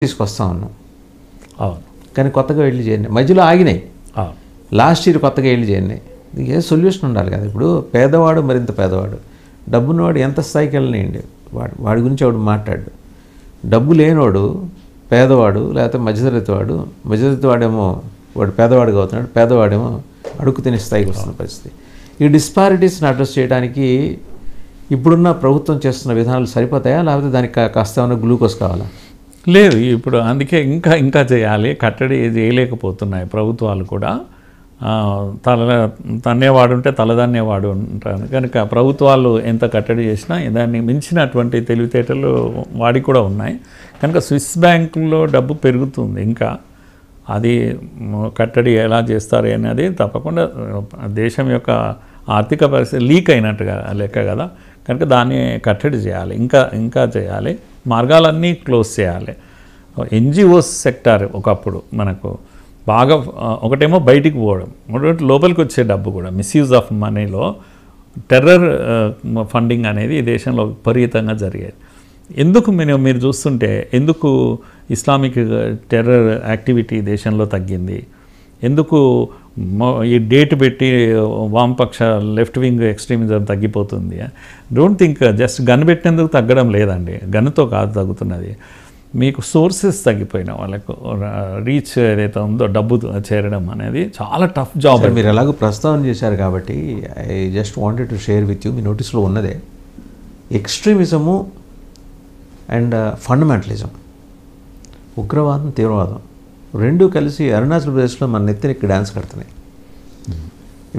తీసుకొస్తా ఉన్నాం. అవును. కానీ కొత్తగా వెళ్ళి చేయండి, మధ్యలో ఆగినాయి. అవును. లాస్ట్ ఇయర్ కొత్తగా వెళ్ళి చేయండి. ఏ సొల్యూషన్ ఉండాలి కదా. ఇప్పుడు పేదవాడు మరింత పేదవాడు, డబ్బున్నవాడు ఎంత స్థాయికి వెళ్ళనియండి, వాడి గురించి వాడు మాట్లాడు. డబ్బు లేనివాడు పేదవాడు, లేకపోతే మధ్యతరగతి వాడు, మధ్యతరగతి వాడేమో వాడు పేదవాడుగా అవుతున్నాడు, పేదవాడేమో అడుగు తినే స్థాయికి వస్తున్న పరిస్థితి. ఈ డిస్పారిటీస్ని అడ్రస్ చేయడానికి ఇప్పుడున్న ప్రభుత్వం చేస్తున్న విధానాలు సరిపోతాయా, లేకపోతే దానికి కాస్త ఏమైనా గ్లూకోజ్ కావాలా? లేదు, ఇప్పుడు అందుకే ఇంకా చేయాలి. కట్టడి చేయలేకపోతున్నాయి ప్రభుత్వాలు కూడా. తన్నేవాడు ఉంటే తలదన్నేవాడు ఉంటారు కనుక ప్రభుత్వాలు ఎంత కట్టడి చేసినా దాన్ని మించినటువంటి తెలివితేటలు వాడికి కూడా ఉన్నాయి కనుక స్విస్ బ్యాంకుల్లో డబ్బు పెరుగుతుంది. ఇంకా అది కట్టడి ఎలా చేస్తారు అనేది తప్పకుండా దేశం యొక్క ఆర్థిక పరిస్థితి లీక్ అయినట్టుగా లెక్క కదా. కనుక దాన్ని కట్టడి చేయాలి, ఇంకా చేయాలి, మార్గాలన్నీ క్లోజ్ చేయాలి. ఎన్జిఓస్ సెక్టార్ ఒకప్పుడు మనకు బాగా ఒకటేమో బయటికి పోవడం, లోపలికి వచ్చే డబ్బు కూడా మిస్యూజ్ ఆఫ్ మనీలో టెర్రర్ ఫండింగ్ అనేది ఈ దేశంలో విపరీతంగా జరిగేది. ఎందుకు మీరు చూస్తుంటే ఎందుకు ఇస్లామిక్ టెర్రర్ యాక్టివిటీ దేశంలో తగ్గింది, ఎందుకు ఈ డేట్ పెట్టి వామపక్ష లెఫ్ట్ వింగ్ ఎక్స్ట్రీమిజం తగ్గిపోతుంది? డోంట్ థింక్ జస్ట్ గన్ పెట్టినందుకు తగ్గడం లేదండి, గన్తో కాదు తగ్గుతున్నది. మీకు సోర్సెస్ తగ్గిపోయిన వాళ్ళకు రీచ్ ఏదైతే ఉందో డబ్బు చేరడం అనేది చాలా టఫ్ జాబ్. మీరు ఎలాగో ప్రస్తావన చేశారు కాబట్టి I just wanted to share with you. మీ నోటీస్లో ఉన్నదే ఎక్స్ట్రీమిజము అండ్ ఫండమెంటలిజం, ఉగ్రవాదం తీవ్రవాదం రెండూ కలిసి అరుణాచల్ ప్రదేశ్లో మన నెత్తినెక్కి డ్యాన్స్ కడుతున్నాయి.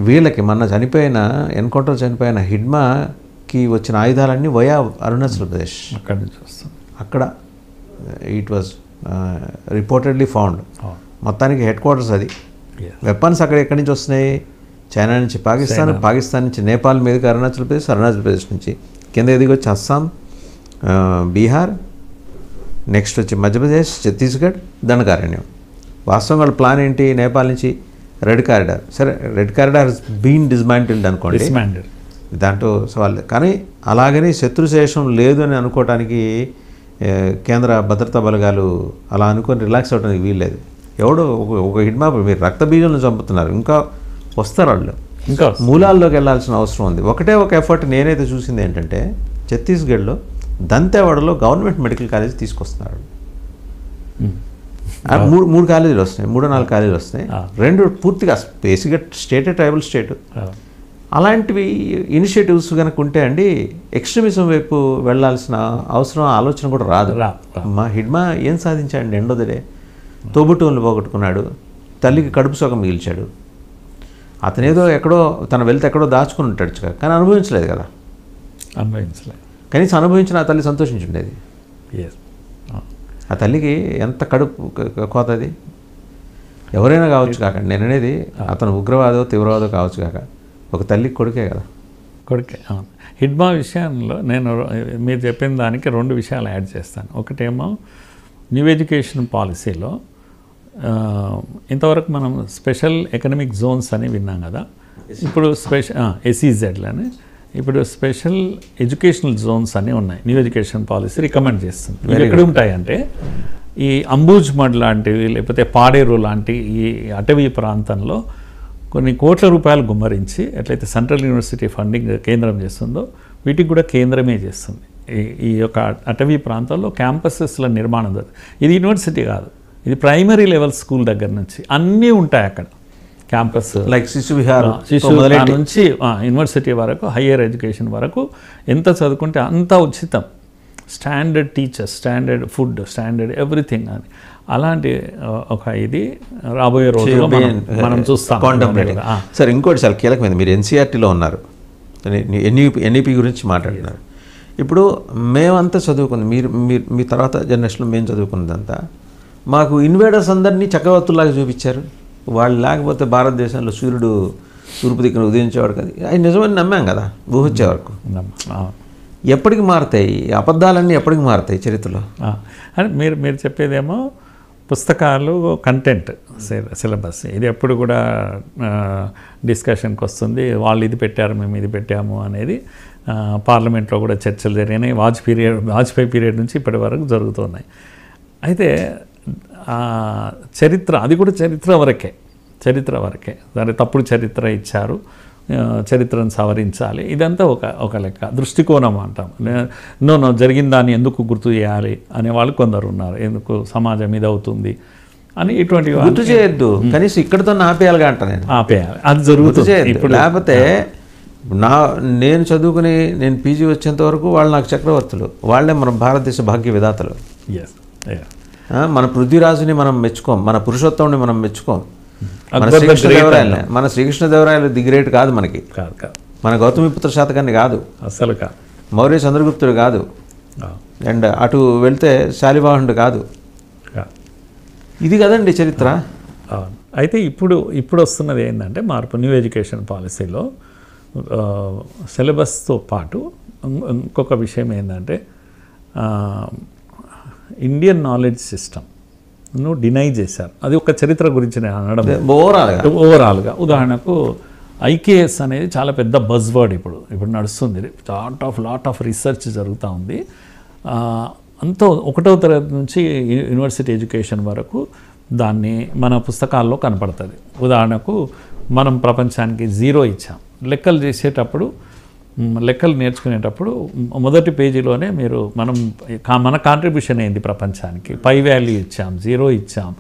వీళ్ళకి మన ఎన్కౌంటర్ చనిపోయిన హిడ్మాకి వచ్చిన ఆయుధాలన్నీ వయా అరుణాచల్ ప్రదేశ్, అక్కడ నుంచి వస్తుంది. అక్కడ ఇట్ వాజ్ రిపోర్టెడ్లీ ఫౌండ్. మొత్తానికి హెడ్ క్వార్టర్స్ అది. వెపన్స్ అక్కడ ఎక్కడి నుంచి వస్తున్నాయి? చైనా నుంచి పాకిస్తాన్, పాకిస్తాన్ నుంచి నేపాల్ మీదకి అరుణాచల్ ప్రదేశ్ నుంచి కింద ఎదిగి వచ్చి అస్సాం, బీహార్, నెక్స్ట్ వచ్చి మధ్యప్రదేశ్, ఛత్తీస్గఢ్, దండకారణ్యం. వాస్తవంగా వాళ్ళ ప్లాన్ ఏంటి? నేపాల్ నుంచి రెడ్ కారిడార్. సరే, రెడ్ కారిడార్ బీన్ డిస్మాంటిల్డ్ అనుకోండి, దాంట్లో సవాల్. కానీ అలాగని శత్రుశేషం లేదు అని అనుకోవటానికి కేంద్ర భద్రతా బలగాలు అలా అనుకొని రిలాక్స్ అవ్వడానికి వీల్లేదు. ఎవడో ఒక హిడ్మా మీరు రక్త బీజంలో చంపుతున్నారు, ఇంకా వస్తారు వాళ్ళు, ఇంకా మూలాల్లోకి వెళ్ళాల్సిన అవసరం ఉంది. ఒక ఎఫర్ట్ నేనైతే చూసింది ఏంటంటే ఛత్తీస్గఢ్లో దంతేవాడలో గవర్నమెంట్ మెడికల్ కాలేజ్ తీసుకొస్తున్నారు. మూడు కాలేజీలు వస్తున్నాయి, 3-4 కాలేజీలు వస్తున్నాయి. 2 పూర్తిగా బేసిక్గా స్టేటే ట్రైబల్ స్టేట్. అలాంటివి ఇనిషియేటివ్స్ కనుక ఉంటే అండి ఎక్స్ట్రీమిజం వైపు వెళ్ళాల్సిన అవసరం ఆలోచన కూడా రాదు. మా హిడ్మా ఏం సాధించాడండి? ఎండోదడే తోబుట్టువులను పోగొట్టుకున్నాడు, తల్లికి కడుపు సోకం మిగిల్చాడు. అతనేదో ఎక్కడో తన వెళ్తే ఎక్కడో దాచుకుని ఉంటాడు, కానీ అనుభవించలేదు కదా. కనీసం అనుభవించిన ఆ తల్లి సంతోషించుండేది. ఆ తల్లికి ఎంత కడుపు కోత అది. ఎవరైనా కావచ్చు కాకండి, నేను అనేది అతను ఉగ్రవాదో తీవ్రవాదో కావచ్చు కాక ఒక తల్లికి కొడుకే కదా. కొడుకే. హిడ్మా విషయంలో నేను మీరు చెప్పిన దానికి 2 విషయాలు యాడ్ చేస్తాను. ఒకటేమో న్యూ ఎడ్యుకేషన్ పాలసీలో ఇంతవరకు మనం స్పెషల్ ఎకనామిక్ జోన్స్ అని విన్నాం కదా. ఇప్పుడు ఎస్ఈజెడ్లని ఇప్పుడు స్పెషల్ ఎడ్యుకేషనల్ జోన్స్ అని ఉన్నాయి. న్యూ ఎడ్యుకేషన్ పాలసీ రికమెండ్ చేస్తుంది. ఇవి ఎక్కడ ఉంటాయంటే ఈ అంబుజ్మడ్ లాంటివి, లేకపోతే పాడేరు లాంటి ఈ అటవీ ప్రాంతంలో కొన్ని కోట్ల రూపాయలు గుమ్మరించి ఎట్లయితే సెంట్రల్ యూనివర్సిటీ ఫండింగ్ కేంద్రం చేస్తుందో వీటికి కూడా కేంద్రమే చేస్తుంది. ఈ యొక్క అటవీ ప్రాంతాల్లో క్యాంపసెస్ల నిర్మాణం జరుగుతుంది. ఇది యూనివర్సిటీ కాదు, ఇది ప్రైమరీ లెవెల్ స్కూల్ దగ్గర నుంచి అన్నీ ఉంటాయి అక్కడ. క్యాంపస్ లైక్ శిశువిహార్ నుంచి యూనివర్సిటీ వరకు, హయ్యర్ ఎడ్యుకేషన్ వరకు ఎంత చదువుకుంటే అంత ఉచితం. Standard teachers, standard food, standard everything అని. అలాంటి ఒక ఇది రాబోయే రోజుల్లో మనం చూస్తాం. సార్, ఇంకోటి చాలా కీలకమైంది. మీరు ఎన్సీఆర్టీలో ఉన్నారు, ఎన్ఈపీ గురించి మాట్లాడుతున్నారు. ఇప్పుడు మేమంతా చదువుకుంది, మీ తర్వాత జనరేషన్లో మేము చదువుకున్నదంతా మాకు ఇన్వేడర్స్ అందరినీ చక్రవర్తుల్లాగా చూపించారు. వాళ్ళు లేకపోతే భారతదేశంలో సూర్యుడు తూర్పు దిక్కున ఉదయించేవాడు కదా. అది నిజమని నమ్మాం కదా ఊహొచ్చే వరకు. ఎప్పటికి మారుతాయి అబద్ధాలన్నీ, ఎప్పటికి మారుతాయి చరిత్రలో అని మీరు చెప్పేదేమో పుస్తకాలు, కంటెంట్, సిలబస్ ఇది ఎప్పుడు కూడా డిస్కషన్కి వస్తుంది. వాళ్ళు ఇది పెట్టారు, మేము ఇది పెట్టాము అనేది పార్లమెంట్లో కూడా చర్చలు జరిగినాయి. వాజ్పేయి పీరియడ్ నుంచి ఇప్పటి వరకు జరుగుతున్నాయి. అయితే చరిత్ర, అది కూడా చరిత్ర వరకే దాని తప్పుడు చరిత్ర ఇచ్చారు, చరిత్రను సవరించాలి, ఇదంతా ఒక లెక్క. దృష్టికోణం అంటాం. నో జరిగిన దాన్ని ఎందుకు గుర్తు చేయాలి అనే వాళ్ళు కొందరు ఉన్నారు, ఎందుకు సమాజం ఇది అవుతుంది అని. ఇటువంటి గుర్తు చేయొద్దు, కనీసం ఇక్కడితో ఆపేయాలిగా అంట నేను. ఆపేయాలి, అది జరుగుతుంది ఇప్పుడు. లేకపోతే నేను చదువుకుని నేను పీజీ వచ్చేంత వరకు వాళ్ళు నాకు చక్రవర్తులు, వాళ్ళే మన భారతదేశ భాగ్య విధాతలు. మన పృథ్వీరాజుని మనం మెచ్చుకోం, మన పురుషోత్తముని మనం మెచ్చుకోం, మన శ్రీకృష్ణదేవరాయలు ది గ్రేట్ కాదు మనకి, మన గౌతమిపుత్ర శాతకాన్ని కాదు, అసలు కాదు, మౌర్య చంద్రగుప్తుడు కాదు, అండ్ అటు వెళ్తే శాలివాహనుడు కాదు. ఇది కదండి చరిత్ర. అయితే ఇప్పుడు వస్తున్నది ఏంటంటే మార్పు. న్యూ ఎడ్యుకేషన్ పాలసీలో సిలబస్తో పాటు ఇంకొక విషయం ఏంటంటే ఇండియన్ నాలెడ్జ్ సిస్టమ్ను డినై చేశారు. అది ఒక చరిత్ర గురించి నేను అనడం ఓవరాల్గా. ఉదాహరణకు ఐకేఎస్ అనేది చాలా పెద్ద బజ్ వర్డ్ ఇప్పుడు నడుస్తుంది. లాట్ ఆఫ్ రీసెర్చ్ జరుగుతూ ఉంది. అంతా 1వ తరగతి నుంచి యూనివర్సిటీ ఎడ్యుకేషన్ వరకు దాన్ని మన పుస్తకాల్లో కనపడుతుంది. ఉదాహరణకు మనం ప్రపంచానికి 0 ఇచ్చాం. లెక్కలు చేసేటప్పుడు, లెక్కలు నేర్చుకునేటప్పుడు మొదటి పేజీలోనే మన కాంట్రిబ్యూషన్ ఏంది ప్రపంచానికి, పై వాల్యూ ఇచ్చాం, 0 ఇచ్చాం.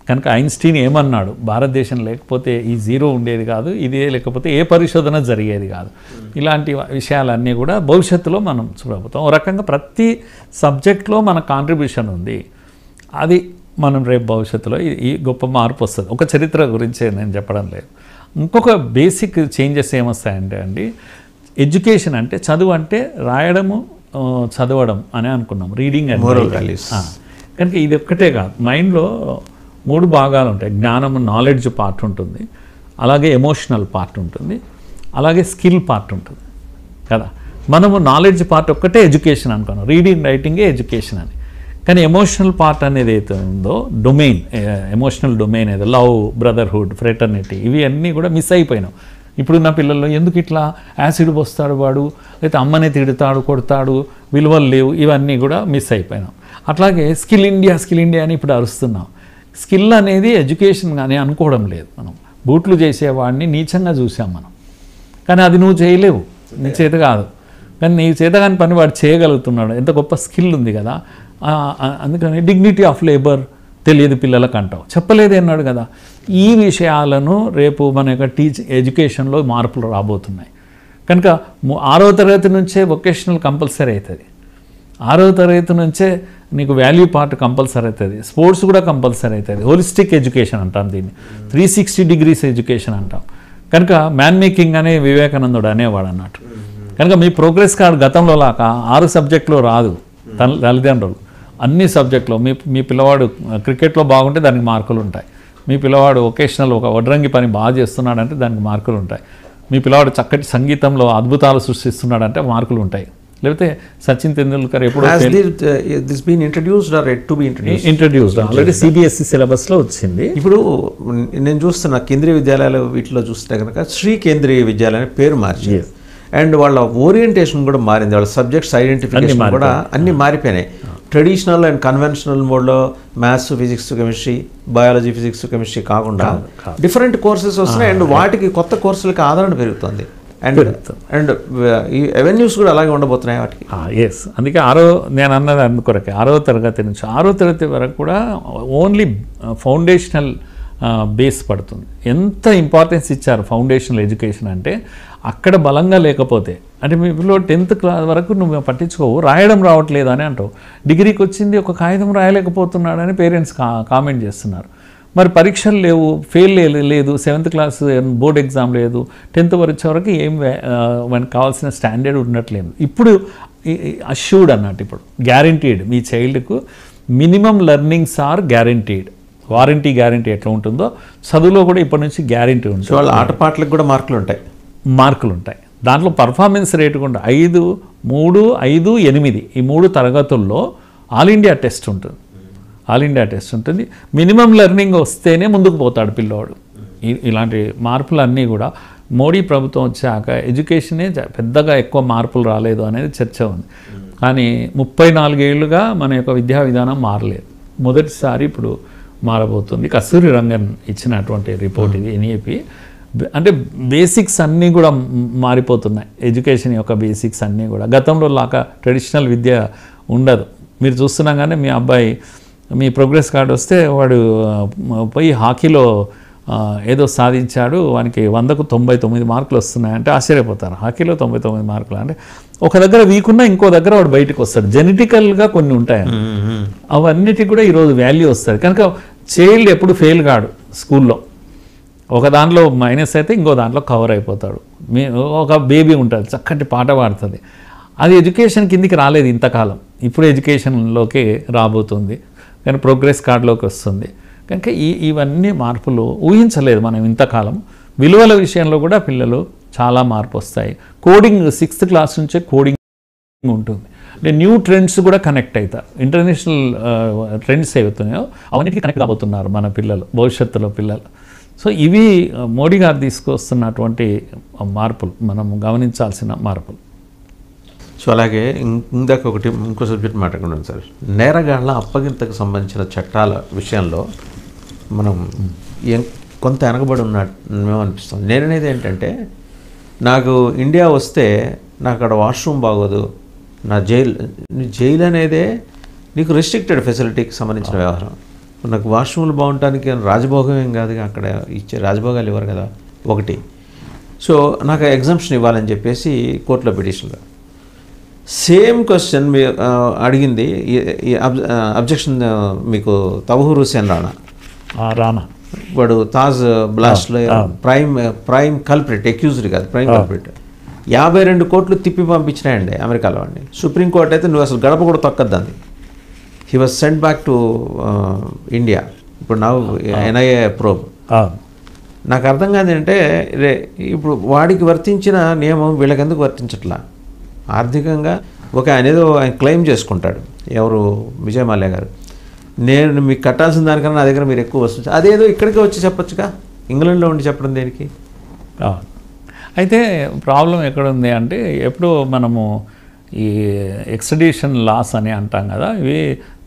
కనుక ఐన్స్టీన్ ఏమన్నాడు, భారతదేశం లేకపోతే ఈ 0 ఉండేది కాదు, ఇదే లేకపోతే ఏ పరిశోధన జరిగేది కాదు. ఇలాంటి విషయాలన్నీ కూడా భవిష్యత్తులో మనం చూడబోతాం. ఒక రకంగా ప్రతి సబ్జెక్ట్లో మన కాంట్రిబ్యూషన్ ఉంది. అది మనం రేపు భవిష్యత్తులో ఈ గొప్ప మార్పు వస్తుంది. ఒక చరిత్ర గురించి నేను చెప్పడం లేదు. ఇంకొక బేసిక్ చేంజెస్ ఏమొస్తాయంటే అండి, ఎడ్యుకేషన్ అంటే చదువు అంటే రాయడము, చదవడం అని అనుకున్నాం, రీడింగ్ అండ్ వాల్యూస్. కనుక ఇది ఒక్కటే కాదు, మైండ్లో 3 భాగాలు ఉంటాయి. జ్ఞానము, నాలెడ్జ్ పార్ట్ ఉంటుంది, అలాగే ఎమోషనల్ పార్ట్ ఉంటుంది, అలాగే స్కిల్ పార్ట్ ఉంటుంది కదా. మనము నాలెడ్జ్ పార్ట్ ఒక్కటే ఎడ్యుకేషన్ అనుకున్నాం, రీడింగ్ రైటింగే ఎడ్యుకేషన్ అని. కానీ ఎమోషనల్ పార్ట్ అనేది అయితే ఉందో, డొమైన్, ఎమోషనల్ డొమైన్ ఏదో లవ్, బ్రదర్హుడ్, ఫ్రెటర్నిటీ, ఇవి అన్నీ కూడా మిస్ అయిపోయినాం. ఇప్పుడున్న పిల్లల్లో ఎందుకు ఇట్లా యాసిడ్ పోస్తాడు వాడు, అయితే అమ్మనే తిడతాడు, కొడతాడు, విలువలు లేవు, ఇవన్నీ కూడా మిస్ అయిపోయినాం. అట్లాగే స్కిల్ ఇండియా అని ఇప్పుడు అరుస్తున్నాం. స్కిల్ అనేది ఎడ్యుకేషన్ కానీ అనుకోవడం లేదు. మనం బూట్లు చేసేవాడిని నీచంగా చూసాం మనం, కానీ అది నువ్వు చేయలేవు, నీ చేత కాదు. కానీ నీ చేత కాని పని వాడు చేయగలుగుతున్నాడు, ఎంత గొప్ప స్కిల్ ఉంది కదా. అందుకని డిగ్నిటీ ఆఫ్ లేబర్ తెలియదు పిల్లలకు అంటావు, చెప్పలేదు అన్నాడు కదా. ఈ విషయాలను రేపు మన యొక్క ఎడ్యుకేషన్లో మార్పులు రాబోతున్నాయి. కనుక 6వ తరగతి నుంచే వొకేషనల్ కంపల్సరీ అవుతుంది, 6వ తరగతి నుంచే నీకు వాల్యూ పార్ట్ కంపల్సరీ అవుతుంది, స్పోర్ట్స్ కూడా కంపల్సరీ అవుతుంది. హోలిస్టిక్ ఎడ్యుకేషన్ అంటాం దీన్ని, 360 degrees ఎడ్యుకేషన్ అంటాం. కనుక మ్యాన్ మేకింగ్ అనే వివేకానందుడు అనేవాడు అన్నట్టు. కనుక మీ ప్రోగ్రెస్ కార్డ్ గతంలో లాగా 6 సబ్జెక్టులో రాదు. తల్లిదండ్రులు అన్ని సబ్జెక్టులో మీ పిల్లవాడు క్రికెట్లో బాగుంటే దానికి మార్కులు ఉంటాయి, మీ పిల్లవాడు వొకేషనల్ ఒక వడ్రంగి పని బాగా చేస్తున్నాడంటే దానికి మార్కులు ఉంటాయి, మీ పిల్లవాడు చక్కటి సంగీతంలో అద్భుతాలు సృష్టిస్తున్నాడంటే మార్కులు ఉంటాయి. లేకపోతే సచిన్ తెండూల్కర్ ఎప్పుడు ఇంట్రడ్యూస్డ్ ఆల్రెడీ CBSE సిలబస్లో వచ్చింది. ఇప్పుడు నేను చూస్తున్నా కేంద్రీయ విద్యాలయాలు వీటిలో చూస్తే కనుక శ్రీ కేంద్రీయ విద్యాలయం పేరు మార్చి, అండ్ వాళ్ళ ఓరియంటేషన్ కూడా మారింది, వాళ్ళ సబ్జెక్ట్స్ ఐడెంటిఫికేషన్ కూడా అన్నీ మారిపోయినాయి. ట్రెడిషనల్ అండ్ కన్వెన్షనల్ మోడ్లో maths, physics, chemistry, biology, physics, chemistry కాకుండా డిఫరెంట్ కోర్సెస్ వస్తున్నాయి. అండ్ వాటికి కొత్త కోర్సులకి ఆదరణ పెరుగుతుంది. అండ్ ఈ అవెన్యూస్ కూడా అలాగే ఉండబోతున్నాయి వాటికి. ఎస్, అందుకే నేను అన్నది అందుకొరకే 6వ తరగతి నుంచి 6వ తరగతి వరకు కూడా ఓన్లీ ఫౌండేషనల్ బేస్ పడుతుంది. ఎంత ఇంపార్టెన్స్ ఇచ్చారు ఫౌండేషనల్ ఎడ్యుకేషన్ అంటే, అక్కడ బలంగా లేకపోతే, అంటే మీ పిల్లలు 10th క్లాస్ వరకు నువ్వు పట్టించుకోవు, రాయడం రావట్లేదు అని అంటావు, డిగ్రీకి వచ్చింది ఒక కాగితం రాయలేకపోతున్నాడని పేరెంట్స్ కామెంట్ చేస్తున్నారు. మరి పరీక్షలు లేవు, ఫెయిల్ లేదు, 7th క్లాస్ బోర్డ్ ఎగ్జామ్ లేదు, 10th వచ్చే వరకు ఏం మనకు కావాల్సిన స్టాండర్డ్ ఉండట్లేదు. ఇప్పుడు అష్యూర్డ్ అన్నట్టు, ఇప్పుడు గ్యారంటీడ్, మీ చైల్డ్కు minimum learnings are guaranteed. Warranty guarantee ఎట్లా ఉంటుందో చదువులో కూడా ఇప్పటి నుంచి గ్యారంటీ ఉంటుంది. వాళ్ళ ఆటపాటలకు కూడా మార్కులు ఉంటాయి. దాంట్లో పర్ఫార్మెన్స్ రేటు కూడా 5, 3, 5, 8 ఈ 3 తరగతుల్లో ఆల్ ఇండియా టెస్ట్ ఉంటుంది. మినిమం లెర్నింగ్ వస్తేనే ముందుకు పోతాడు పిల్లవాడు. ఇలాంటి మార్పులన్నీ కూడా మోడీ ప్రభుత్వం వచ్చాక ఎడ్యుకేషనే పెద్దగా ఎక్కువ మార్పులు రాలేదు అనేది చర్చ ఉంది. కానీ 34 ఏళ్ళుగా మన యొక్క విద్యా విధానం మారలేదు. మొదటిసారి ఇప్పుడు మారబోతుంది. కస్తూరి రంగన్ ఇచ్చినటువంటి రిపోర్ట్ ఇది ఎన్ఈపి. అంటే బేసిక్స్ అన్నీ కూడా మారిపోతున్నాయి. ఎడ్యుకేషన్ యొక్క బేసిక్స్ అన్నీ కూడా గతంలో లాగా ట్రెడిషనల్ విద్య ఉండదు. మీరు చూస్తున్నాగానే మీ అబ్బాయి మీ ప్రోగ్రెస్ కార్డు వస్తే వాడు పోయి హాకీలో ఏదో సాధించాడు, వానికి 100కు 99 మార్కులు వస్తున్నాయంటే ఆశ్చర్యపోతారు. హాకీలో 99 మార్కులు అంటే ఒక దగ్గర వీక్ ఉన్నా ఇంకో దగ్గర వాడు బయటకు వస్తాడు. జెనెటికల్గా కొన్ని ఉంటాయి, అవన్నిటికి కూడా ఈరోజు వాల్యూ వస్తుంది. కనుక చైల్డ్ ఎప్పుడు ఫెయిల్ కాడు. స్కూల్లో ఒక దాంట్లో మైనస్ అయితే ఇంకో దాంట్లో కవర్ అయిపోతాడు. ఒక బేబీ ఉంటుంది, చక్కటి పాట పాడుతుంది. అది ఎడ్యుకేషన్ కిందికి రాలేదు ఇంతకాలం, ఇప్పుడు ఎడ్యుకేషన్లోకి రాబోతుంది. కానీ ప్రోగ్రెస్ కార్డులోకి వస్తుంది. కనుక ఇవన్నీ మార్పులు ఊహించలేదు మనం ఇంతకాలం. విలువల విషయంలో కూడా పిల్లలు చాలా మార్పు వస్తాయి. కోడింగ్ 6th క్లాస్ నుంచే కోడింగ్ ఉంటుంది. అంటే న్యూ ట్రెండ్స్ కూడా కనెక్ట్ అవుతారు. ఇంటర్నేషనల్ ట్రెండ్స్ ఏవైతున్నాయో అవన్నిటికీ కనెక్ట్ కాబోతున్నారు మన పిల్లలు, భవిష్యత్తులో పిల్లలు. సో ఇవి మోడీ గారు తీసుకొస్తున్నటువంటి మార్పులు, మనం గమనించాల్సిన మార్పులు. సో అలాగే ఇందాక ఇంకో సబ్జెక్ట్ మాట్లాడుకున్నాం సార్, నేరగాళ్ల అప్పగింతకు సంబంధించిన చట్టాల విషయంలో మనం కొంత వెనకబడి ఉన్నమేమో అనిపిస్తుంది. నేననేది ఏంటంటే, నాకు ఇండియా వస్తే నాకు అక్కడ వాష్రూమ్ బాగోదు, నా జైలు అనేదే నీకు రెస్ట్రిక్టెడ్ ఫెసిలిటీకి సంబంధించిన వ్యవహారం. నాకు వాష్రూమ్లు బాగుండటానికి రాజభోగం ఏం కాదు, అక్కడ ఇచ్చే రాజభోగాలు ఇవ్వరు కదా ఒకటి. సో నాకు ఎగ్జంప్షన్ ఇవ్వాలని చెప్పేసి కోర్టులో పిటిషన్లో సేమ్ క్వశ్చన్ అడిగింది. అబ్జెక్షన్ మీకు తబహూర్ హుస్సేన్ రాణా, వాడు తాజ్ బ్లాస్ట్లో ప్రైమ్ కల్ప్రిట్, అక్యూజ్డ్ కాదు ప్రైమ్ కల్ప్రిట్. 52 కోట్లు తిప్పి పంపించినాయండి అమెరికాలో వాడిని. సుప్రీంకోర్టు అయితే నువ్వు అసలు గడప కూడా తొక్కద్దంది. He was sent back to India. ఇప్పుడు నా ఎన్ఐఏ ప్రోబ్. నాకు అర్థం కాదు అంటే, ఇప్పుడు వాడికి వర్తించిన నియమం వీళ్ళకి ఎందుకు వర్తించట్లా? ఆర్థికంగా ఆయన క్లెయిమ్ చేసుకుంటాడు, ఎవరు విజయ్ మాల్యా గారు, నేను మీకు కట్టాల్సిన దానికన్నా నా దగ్గర మీరు ఎక్కువ వస్తుంది. అదేదో ఇక్కడికి వచ్చి చెప్పొచ్చుగా, ఇంగ్లాండ్లో ఉండి చెప్పడం దేనికి? అయితే ప్రాబ్లం ఎక్కడుంది అంటే, ఎప్పుడు మనము ఈ ఎక్స్ట్రడిషన్ లాస్ అని అంటాం కదా, ఇవి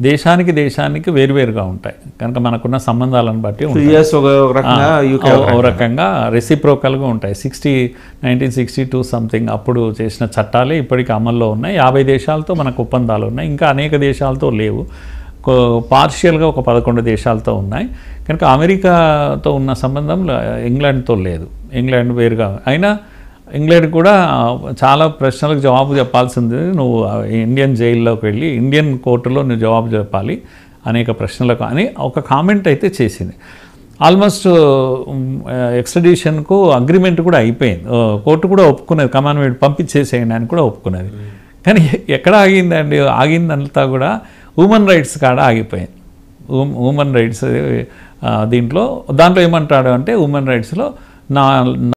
దేశానికి వేరువేరుగా ఉంటాయి. కనుక మనకున్న సంబంధాలను బట్టి ఒక రకంగా రెసిప్రోకల్గా ఉంటాయి. 1962 సంథింగ్ అప్పుడు చేసిన చట్టాలే ఇప్పటికీ అమల్లో ఉన్నాయి. 50 దేశాలతో మనకు ఒప్పందాలు ఉన్నాయి, ఇంకా అనేక దేశాలతో లేవు. పార్షియల్గా ఒక 11 దేశాలతో ఉన్నాయి. కనుక అమెరికాతో ఉన్న సంబంధం ఇంగ్లాండ్తో లేదు. ఇంగ్లాండ్ వేరుగా అయినా ఇంగ్లాండ్ కూడా చాలా ప్రశ్నలకు జవాబు చెప్పాల్సింది. నువ్వు ఇండియన్ జైల్లోకి వెళ్ళి ఇండియన్ కోర్టులో నువ్వు జవాబు చెప్పాలి అనేక ప్రశ్నలకు అని ఒక కామెంట్ అయితే చేసింది. ఆల్మోస్ట్ ఎక్స్ట్రడిషన్కు అగ్రిమెంట్ కూడా అయిపోయింది. కోర్టు కూడా ఒప్పుకున్నది, కమాండ్ పంపించేసేయండి అని కూడా ఒప్పుకున్నది. కానీ ఎక్కడ ఆగిందండి? ఆగిందంతా కూడా హ్యూమన్ రైట్స్ కాడ ఆగిపోయింది. హ్యూమన్ రైట్స్ దాంట్లో ఏమంటాడు అంటే, హ్యూమన్ రైట్స్లో